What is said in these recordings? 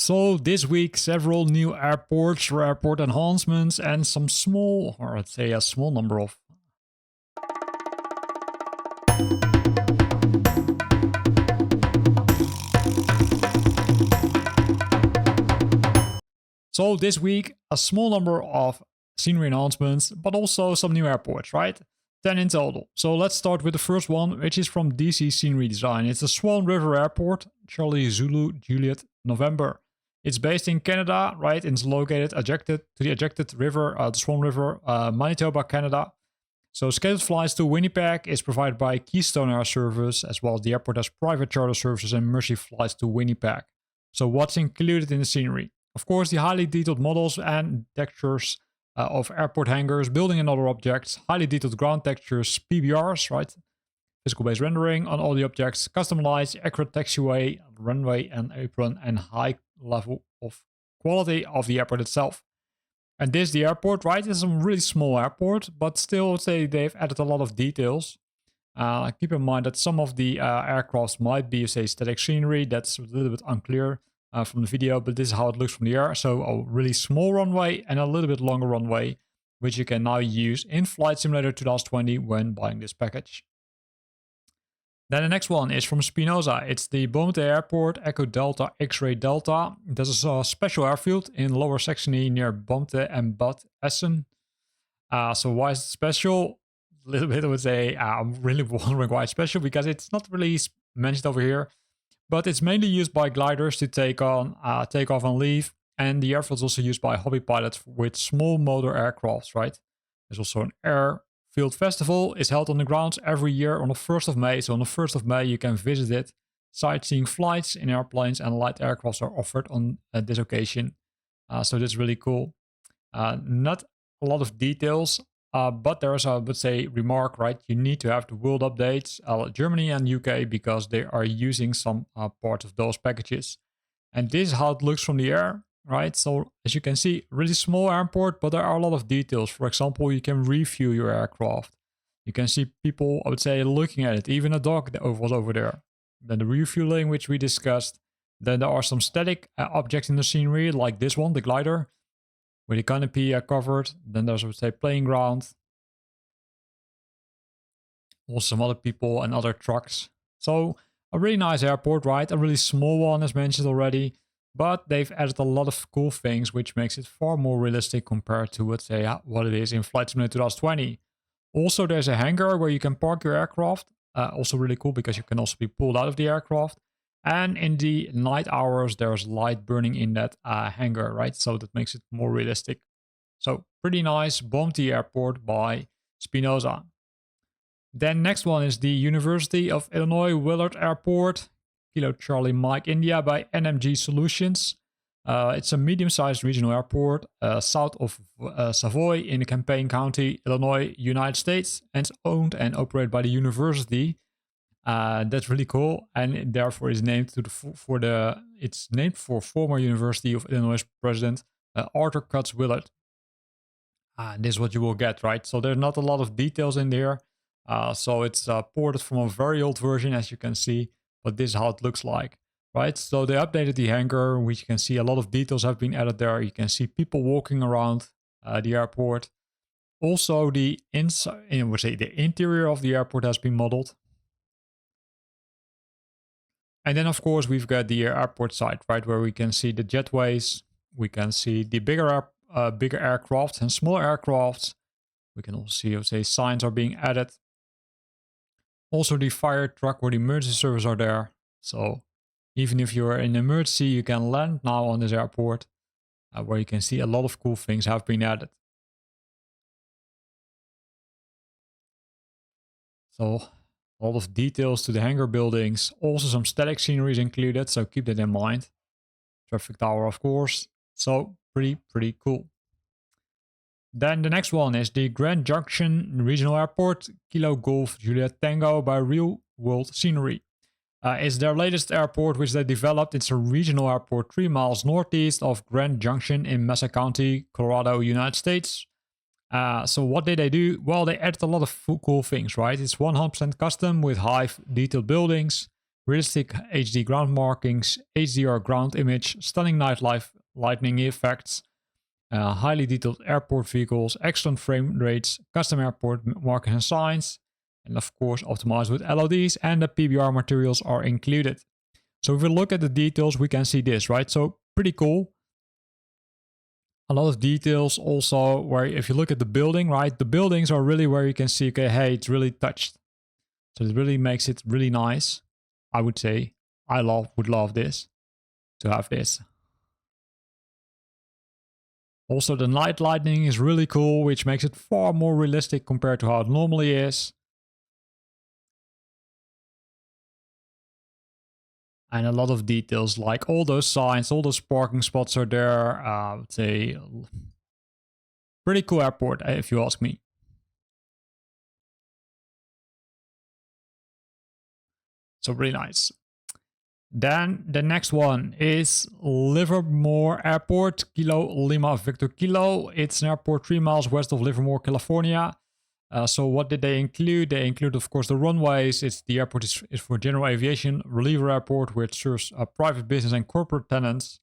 So this week, several new airports, airport enhancements, and some small, or let's say a small number of So this week, a small number of scenery enhancements, but also some new airports, right? 10 in total. So let's start with the first one, which is from DC Scenery Design. It's the Swan River Airport, Charlie Zulu Juliet November. It's based in Canada, right? It's located to the ejected river, the Swan River, Manitoba, Canada. So scheduled flights to Winnipeg is provided by Keystone Air Service, as well as the airport has private charter services and Mercy flights to Winnipeg. So what's included in the scenery? Of course, the highly detailed models and textures of airport hangars, building and other objects, highly detailed ground textures, PBRs, right? Physical based rendering on all the objects, custom lights, accurate taxiway, runway and apron, and high level of quality of the airport itself. And this, the airport, right, is a really small airport, but still say they've added a lot of details. Keep in mind that some of the aircrafts might be, say, static scenery. That's a little bit unclear from the video, but this is how it looks from the air. So a really small runway and a little bit longer runway, which you can now use in Flight Simulator 2020 when buying this package. Then the next one is from Spinoza. It's the Bohmte Airport, Echo Delta, X-Ray Delta. There's a special airfield in Lower Saxony near Bohmte and Bad Essen. So why is it special? A little bit, I would say, I'm really wondering why it's special, because it's not really mentioned over here. But it's mainly used by gliders to take off and leave. And the airfield is also used by hobby pilots with small motor aircrafts, right? There's also an airfield festival. It's held on the grounds every year on the 1st of May. So on the 1st of May, you can visit it. Sightseeing flights in airplanes and light aircrafts are offered on this occasion. So that's really cool. Not a lot of details. But there's a, I would say, remark, right? You need to have the world updates, Germany and UK, because they are using some parts of those packages. And this is how it looks from the air, right? So as you can see, really small airport, but there are a lot of details. For example, you can review your aircraft. You can see people, I would say, looking at it. Even a dog that was over there. Then the refueling, which we discussed. Then there are some static objects in the scenery, like this one, the glider, with the canopy covered. Then there's, I would say, playing ground. Also some other people and other trucks. So a really nice airport, right? A really small one, as mentioned already. But they've added a lot of cool things, which makes it far more realistic compared to, let's say, what it is in Flight Simulator 2020. Also, there's a hangar where you can park your aircraft. Also really cool, because you can also be pulled out of the aircraft. And in the night hours, there's light burning in that hangar, right? So that makes it more realistic. So pretty nice Bohmte Airport by Spinoza. Then next one is the University of Illinois Willard Airport, Kilo Charlie Mike India by NMG Solutions. It's a medium-sized regional airport south of Savoy in Champaign County, Illinois, United States, and it's owned and operated by the university. That's really cool, and therefore is named it's named for former University of Illinois president Arthur Cutts Willard. This is what you will get, right? So there's not a lot of details in there. So it's ported from a very old version, as you can see, but this is how it looks like, right? So they updated the hangar, which you can see a lot of details have been added there. You can see people walking around the airport. Also, the inside, I would say, the interior of the airport has been modeled. And then, of course, we've got the airport side, right, where we can see the jetways. We can see the bigger aircraft and smaller aircrafts. We can also see, I would say, signs are being added. Also, the fire truck or the emergency service are there. So even if you're in an emergency, you can land now on this airport, where you can see a lot of cool things have been added. So a lot of details to the hangar buildings. Also some static scenery is included, so keep that in mind. Traffic tower, of course. So pretty cool. Then the next one is the Grand Junction Regional Airport, Kilo Golf Juliet Tango by Real World Scenery. It's their latest airport, which they developed. It's a regional airport 3 miles northeast of Grand Junction in Mesa County, Colorado, United States. So what did they do? Well, they added a lot of cool things, right? It's 100% custom with high detailed buildings, realistic HD ground markings, HDR ground image, stunning nightlife lightning effects, highly detailed airport vehicles, excellent frame rates, custom airport markings and signs, and of course optimized with LODs, and the PBR materials are included. So if we look at the details, we can see this, right? So pretty cool. A lot of details also where if you look at the building, right? The buildings are really where you can see, okay, hey, it's really touched. So it really makes it really nice. I would say I would love this, to have this. Also, the night lighting is really cool, which makes it far more realistic compared to how it normally is. And a lot of details, like all those signs, all those parking spots are there. I would say pretty cool airport, if you ask me. So really nice. Then the next one is Livermore Airport, Kilo Lima Victor Kilo. It's an airport 3 miles west of Livermore, California. So what did they include? They include, of course, the runways. The airport is for general aviation, reliever airport, which serves private business and corporate tenants.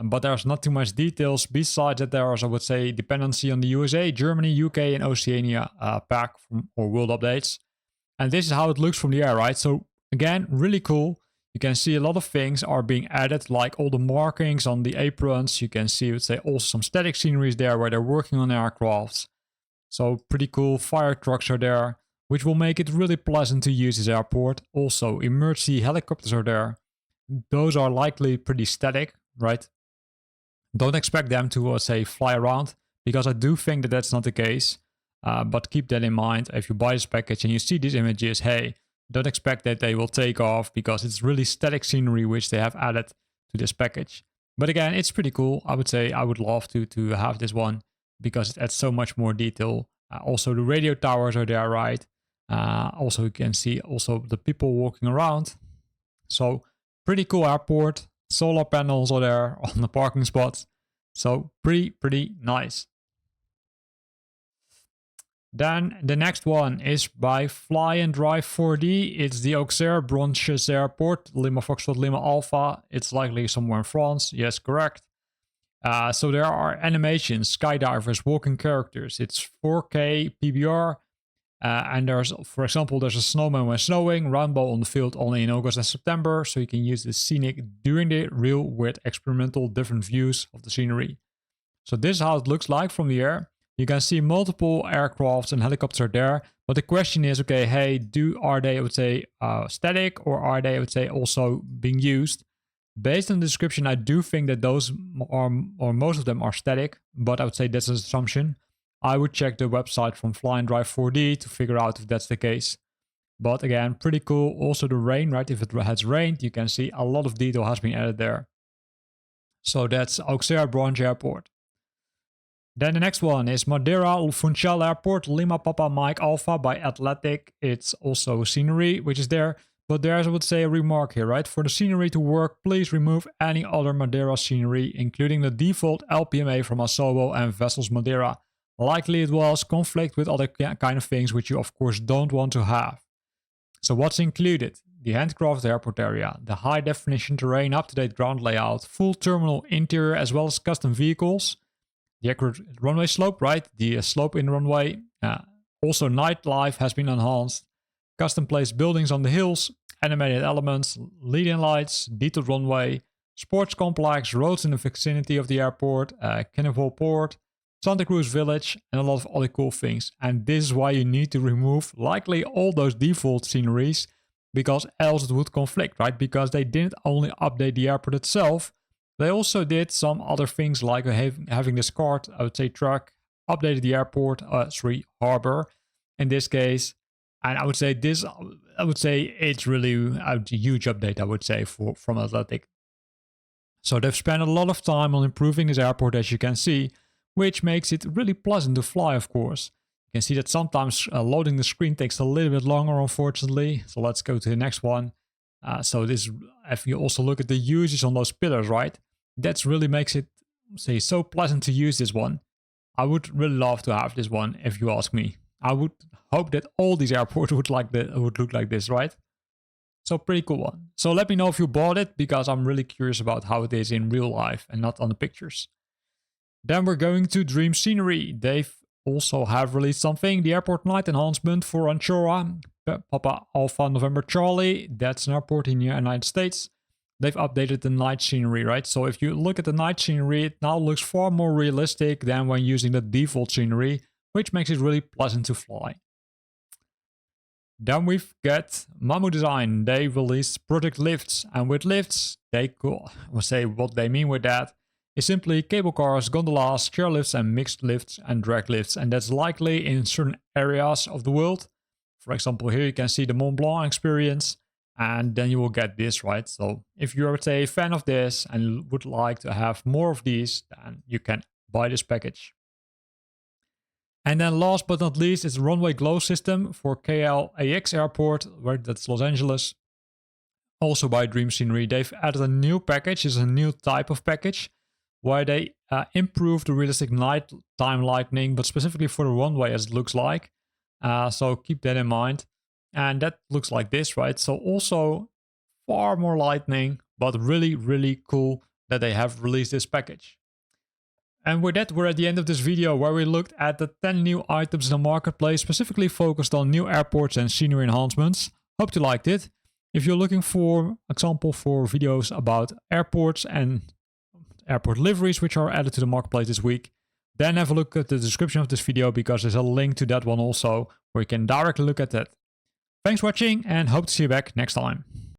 But there's not too much details. Besides that, there is, I would say, dependency on the USA, Germany, UK, and Oceania pack or world updates. And this is how it looks from the air, right? So again, really cool. You can see a lot of things are being added, like all the markings on the aprons. You can see, let's say, also some static sceneries there where they're working on aircrafts. So pretty cool. Fire trucks are there, which will make it really pleasant to use this airport. Also, emergency helicopters are there. Those are likely pretty static, right? Don't expect them to, say, fly around, because I do think that that's not the case. But keep that in mind. If you buy this package and you see these images, hey, don't expect that they will take off, because it's really static scenery which they have added to this package. But again, it's pretty cool. I would say I would love to have this one, because it adds so much more detail. Also, the radio towers are there, right? Also, you can see also the people walking around. So pretty cool airport. Solar panels are there on the parking spots. So pretty nice. Then the next one is by Fly and Drive 4D. It's the Auxerre Branches Airport, Lima Foxtrot Lima Alpha. It's likely somewhere in France. Yes, correct. So there are animations, skydivers, walking characters. It's 4K PBR. And there's, for example, there's a snowman when snowing, roundball on the field only in August and September. So you can use the scenic during the real with experimental different views of the scenery. So this is how it looks like from the air. You can see multiple aircrafts and helicopters are there. But the question is, okay, hey, are they, I would say, static, or are they, I would say, also being used? Based on the description, I do think that those are, or most of them are static, but I would say that's an assumption. I would check the website from Fly and Drive 4D to figure out if that's the case. But again, pretty cool. Also the rain, right? If it has rained, you can see a lot of detail has been added there. So that's Auxerre Branches Airport. Then the next one is Madeira Funchal Airport, Lima Papa Mike Alpha by Athletic. It's also scenery, which is there. But there's, I would say, a remark here, right? For the scenery to work, please remove any other Madeira scenery, including the default LPMA from Asobo and Vessels Madeira. Likely it was conflict with other kind of things, which you, of course, don't want to have. So what's included? The handcrafted airport area, the high-definition terrain, up-to-date ground layout, full terminal interior, as well as custom vehicles. The accurate runway slope, right? The slope in the runway. Also, nightlife has been enhanced. Custom placed buildings on the hills, animated elements, lead-in lights, detailed runway, sports complex, roads in the vicinity of the airport, Carnival Port, Santa Cruz Village, and a lot of other cool things. And this is why you need to remove likely all those default sceneries, because else it would conflict, right? Because they didn't only update the airport itself, they also did some other things like having this cart, I would say truck, updated the airport, harbor in this case. And I would say it's really a huge update, I would say, from Athletic. So they've spent a lot of time on improving this airport, as you can see, which makes it really pleasant to fly, of course. You can see that sometimes loading the screen takes a little bit longer, unfortunately. So let's go to the next one. So this, if you also look at the uses on those pillars, right? That really makes it, say, so pleasant to use this one. I would really love to have this one, if you ask me. I would hope that all these airports would look like this, right? So pretty cool one. So let me know if you bought it, because I'm really curious about how it is in real life and not on the pictures. Then we're going to Dream Scenery. They've also have released something, the airport night enhancement for Anchora, Papa Alpha November Charlie. That's an airport in the United States. They've updated the night scenery, right? So if you look at the night scenery, it now looks far more realistic than when using the default scenery, which makes it really pleasant to fly. Then we've got Mamu Design. They released Project Lifts, and with lifts, they could say what they mean with that is simply cable cars, gondolas, chairlifts, and mixed lifts and drag lifts, and that's likely in certain areas of the world. For example, here you can see the Mont Blanc experience, and then you will get this, right? So if you're a fan of this and would like to have more of these, then you can buy this package. And then last but not least is the runway glow system for KLAX Airport, where that's Los Angeles. Also by Dream Scenery. They've added a new package, it's a new type of package, where they improve the realistic nighttime lighting, but specifically for the runway as it looks like. So keep that in mind. And that looks like this, right? So also far more lightning, but really, really cool that they have released this package. And with that, we're at the end of this video where we looked at the 10 new items in the marketplace, specifically focused on new airports and scenery enhancements. Hope you liked it. If you're looking for example for videos about airports and airport liveries which are added to the marketplace this week, then have a look at the description of this video, because there's a link to that one also where you can directly look at that. Thanks for watching and hope to see you back next time.